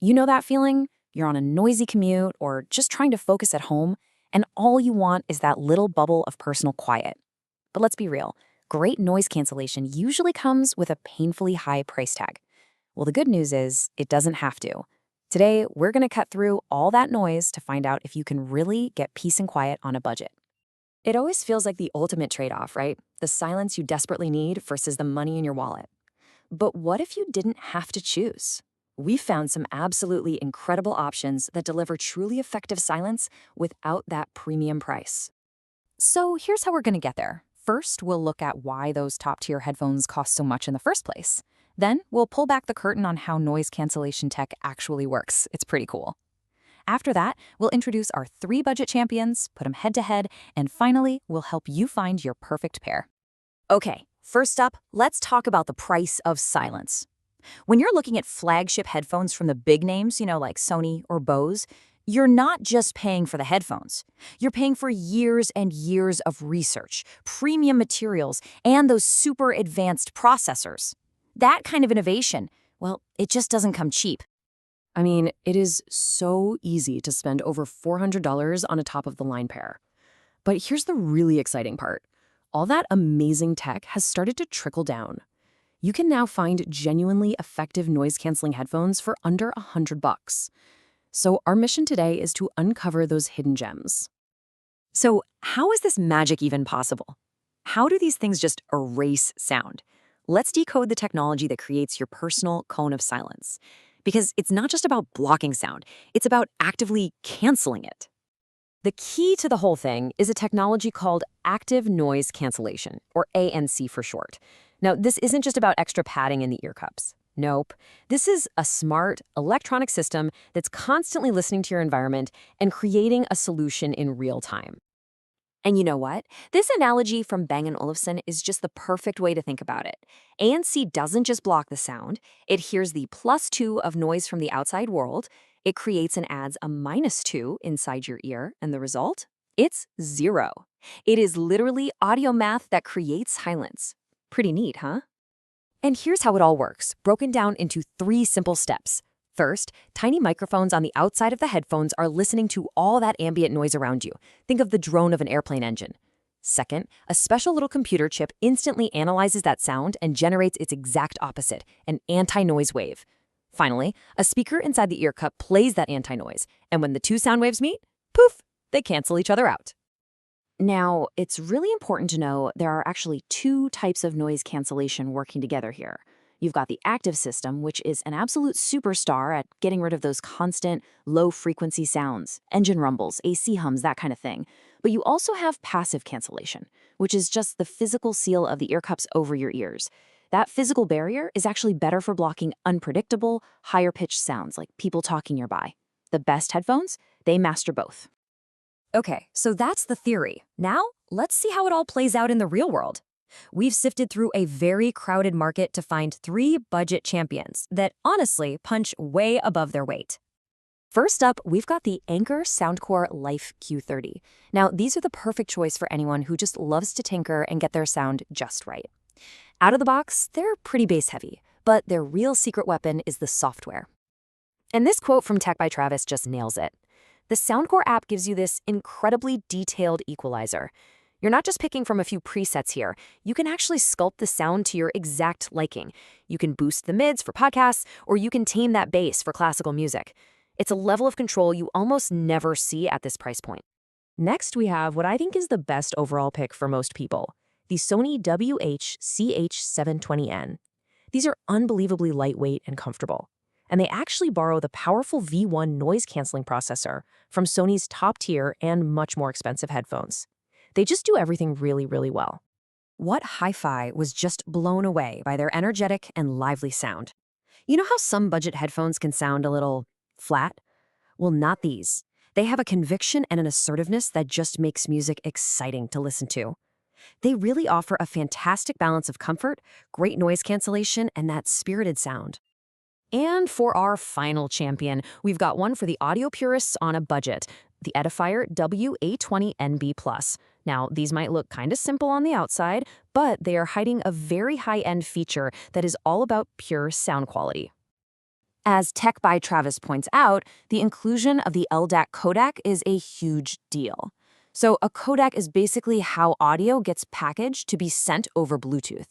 You know that feeling? You're on a noisy commute or just trying to focus at home, and all you want is that little bubble of personal quiet. But let's be real, great noise cancellation usually comes with a painfully high price tag. Well, the good news is it doesn't have to. Today, we're going to cut through all that noise to find out if you can really get peace and quiet on a budget. It always feels like the ultimate trade-off, right? The silence you desperately need versus the money in your wallet. But what if you didn't have to choose? We found some absolutely incredible options that deliver truly effective silence without that premium price. So here's how we're going to get there. First, we'll look at why those top-tier headphones cost so much in the first place. Then, we'll pull back the curtain on how noise cancellation tech actually works. It's pretty cool. After that, we'll introduce our 3 budget champions, put them head-to-head, and finally, we'll help you find your perfect pair. Okay, first up, let's talk about the price of silence. When you're looking at flagship headphones from the big names, like Sony or Bose, you're not just paying for the headphones. You're paying for years and years of research, premium materials, and those super advanced processors. That kind of innovation, well, it just doesn't come cheap. I mean, it is so easy to spend over $400 on a top-of-the-line pair. But here's the really exciting part. All that amazing tech has started to trickle down. You can now find genuinely effective noise-canceling headphones for under $100. So our mission today is to uncover those hidden gems. So how is this magic even possible? How do these things just erase sound? Let's decode the technology that creates your personal cone of silence. Because it's not just about blocking sound, it's about actively canceling it. The key to the whole thing is a technology called active noise cancellation, or ANC for short. Now, this isn't just about extra padding in the ear cups. Nope. This is a smart, electronic system that's constantly listening to your environment and creating a solution in real time. And you know what? This analogy from Bang & Olufsen is just the perfect way to think about it. ANC doesn't just block the sound, it hears the +2 of noise from the outside world, it creates and adds a -2 inside your ear, and the result? It's 0. It is literally audio math that creates silence. Pretty neat, huh? And here's how it all works, broken down into 3 simple steps. First, tiny microphones on the outside of the headphones are listening to all that ambient noise around you. Think of the drone of an airplane engine. Second, a special little computer chip instantly analyzes that sound and generates its exact opposite, an anti-noise wave. Finally, a speaker inside the ear cup plays that anti-noise, and when the 2 sound waves meet, poof, they cancel each other out. Now, it's really important to know there are actually 2 types of noise cancellation working together here. You've got the active system, which is an absolute superstar at getting rid of those constant, low-frequency sounds, engine rumbles, AC hums, that kind of thing. But you also have passive cancellation, which is just the physical seal of the ear cups over your ears. That physical barrier is actually better for blocking unpredictable, higher-pitched sounds like people talking nearby. The best headphones, they master both. Okay, so that's the theory. Now, let's see how it all plays out in the real world. We've sifted through a very crowded market to find 3 budget champions that honestly punch way above their weight. First up, we've got the Anker Soundcore Life Q30. Now, these are the perfect choice for anyone who just loves to tinker and get their sound just right. Out of the box, they're pretty bass heavy, but their real secret weapon is the software. And this quote from Tech by Travis just nails it. The Soundcore app gives you this incredibly detailed equalizer. You're not just picking from a few presets here. You can actually sculpt the sound to your exact liking. You can boost the mids for podcasts, or you can tame that bass for classical music. It's a level of control you almost never see at this price point. Next, we have what I think is the best overall pick for most people, the Sony WH-CH720N. These are unbelievably lightweight and comfortable, and they actually borrow the powerful V1 noise-canceling processor from Sony's top-tier and much more expensive headphones. They just do everything really, really well. What hi-fi was just blown away by their energetic and lively sound. You know how some budget headphones can sound a little flat? Well, not these. They have a conviction and an assertiveness that just makes music exciting to listen to. They really offer a fantastic balance of comfort, great noise cancellation, and that spirited sound. And for our final champion, we've got one for the audio purists on a budget, the Edifier WA20NB+. Now, these might look kind of simple on the outside, but they are hiding a very high-end feature that is all about pure sound quality. As Tech by Travis points out, the inclusion of the LDAC codec is a huge deal. So a codec is basically how audio gets packaged to be sent over Bluetooth.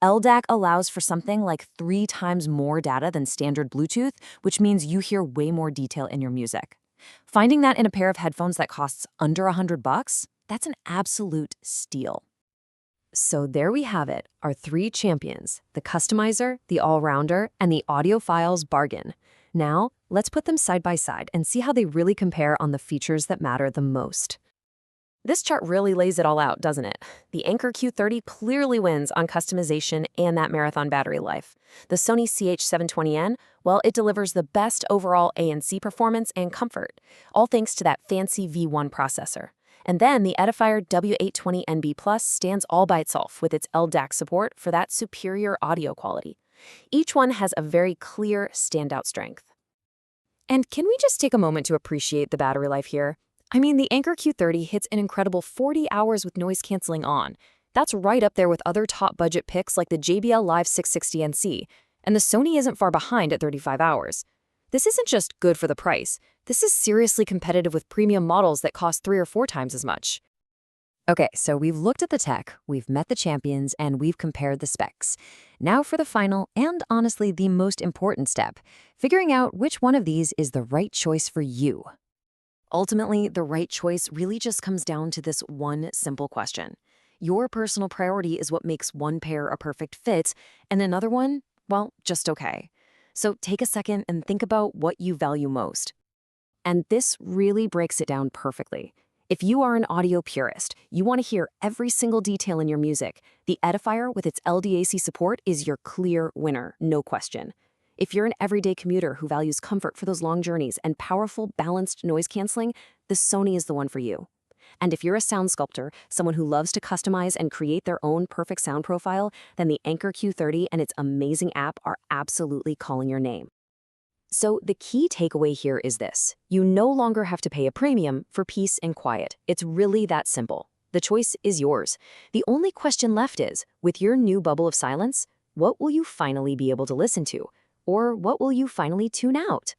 LDAC allows for something like 3 times more data than standard Bluetooth, which means you hear way more detail in your music. Finding that in a pair of headphones that costs under $100, that's an absolute steal. So there we have it, our 3 champions, the customizer, the all-rounder, and the audiophile's bargain. Now, let's put them side by side and see how they really compare on the features that matter the most. This chart really lays it all out, doesn't it? The Anker Q30 clearly wins on customization and that marathon battery life. The Sony CH720N, well, it delivers the best overall ANC performance and comfort, all thanks to that fancy V1 processor. And then the Edifier W820NB Plus stands all by itself with its LDAC support for that superior audio quality. Each one has a very clear standout strength. And can we just take a moment to appreciate the battery life here? I mean, the Anker Q30 hits an incredible 40 hours with noise canceling on. That's right up there with other top budget picks like the JBL Live 660NC, and the Sony isn't far behind at 35 hours. This isn't just good for the price. This is seriously competitive with premium models that cost 3 or 4 times as much. Okay, so we've looked at the tech, we've met the champions, and we've compared the specs. Now for the final and honestly the most important step, figuring out which one of these is the right choice for you. Ultimately, the right choice really just comes down to this one simple question. Your personal priority is what makes one pair a perfect fit, and another one, well, just okay. So take a second and think about what you value most. And this really breaks it down perfectly. If you are an audio purist, you want to hear every single detail in your music, the Edifier with its LDAC support is your clear winner, no question. If you're an everyday commuter who values comfort for those long journeys and powerful, balanced noise canceling, the Sony is the one for you. And if you're a sound sculptor, someone who loves to customize and create their own perfect sound profile, then the Anker Q30 and its amazing app are absolutely calling your name. So the key takeaway here is this. You no longer have to pay a premium for peace and quiet. It's really that simple. The choice is yours. The only question left is, with your new bubble of silence, what will you finally be able to listen to? Or what will you finally tune out?